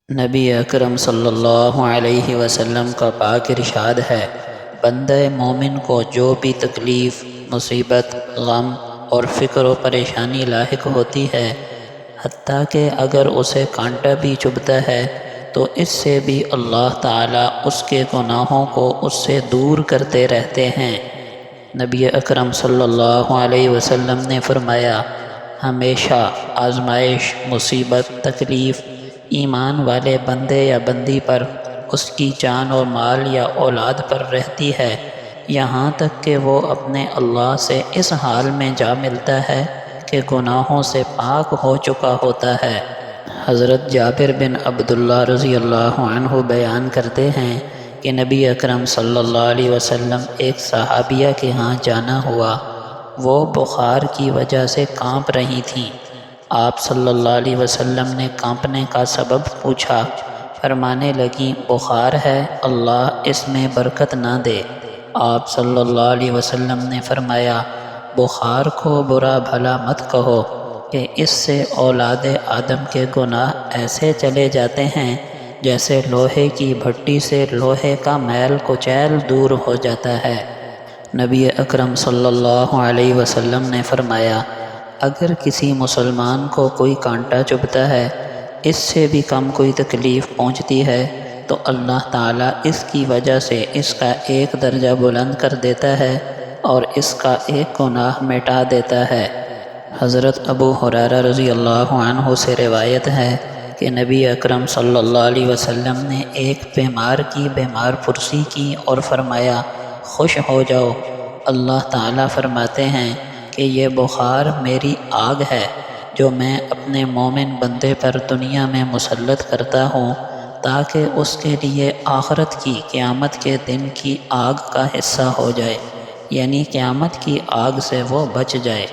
نبی اکرم صلی اللہ علیہ وسلم کا پاک ارشاد ہے، بندہ مومن کو جو بھی تکلیف، مصیبت، غم اور فکر و پریشانی لاحق ہوتی ہے، حتیٰ کہ اگر اسے کانٹا بھی چبھتا ہے تو اس سے بھی اللہ تعالیٰ اس کے گناہوں کو اس سے دور کرتے رہتے ہیں۔ نبی اکرم صلی اللہ علیہ وسلم نے فرمایا، ہمیشہ آزمائش، مصیبت، تکلیف ایمان والے بندے یا بندی پر، اس کی جان اور مال یا اولاد پر رہتی ہے، یہاں تک کہ وہ اپنے اللہ سے اس حال میں جا ملتا ہے کہ گناہوں سے پاک ہو چکا ہوتا ہے۔ حضرت جابر بن عبداللہ رضی اللہ عنہ بیان کرتے ہیں کہ نبی اکرم صلی اللہ علیہ وسلم ایک صحابیہ کے ہاں جانا ہوا، وہ بخار کی وجہ سے کانپ رہی تھیں۔ آپ صلی اللہ علیہ وسلم نے کانپنے کا سبب پوچھا، فرمانے لگیں، بخار ہے، اللہ اس میں برکت نہ دے۔ آپ صلی اللہ علیہ وسلم نے فرمایا، بخار کو برا بھلا مت کہو کہ اس سے اولاد آدم کے گناہ ایسے چلے جاتے ہیں جیسے لوہے کی بھٹی سے لوہے کا میل کچیل دور ہو جاتا ہے۔ نبی اکرم صلی اللہ علیہ وسلم نے فرمایا، اگر کسی مسلمان کو کوئی کانٹا چبھتا ہے، اس سے بھی کم کوئی تکلیف پہنچتی ہے، تو اللہ تعالیٰ اس کی وجہ سے اس کا ایک درجہ بلند کر دیتا ہے اور اس کا ایک گناہ مٹا دیتا ہے۔ حضرت ابو ہریرہ رضی اللہ عنہ سے روایت ہے کہ نبی اکرم صلی اللہ علیہ وسلم نے ایک بیمار کی بیمار پرسی کی اور فرمایا، خوش ہو جاؤ۔ اللہ تعالیٰ فرماتے ہیں کہ یہ بخار میری آگ ہے جو میں اپنے مومن بندے پر دنیا میں مسلط کرتا ہوں تاکہ اس کے لیے آخرت کی قیامت کے دن کی آگ کا حصہ ہو جائے، یعنی قیامت کی آگ سے وہ بچ جائے۔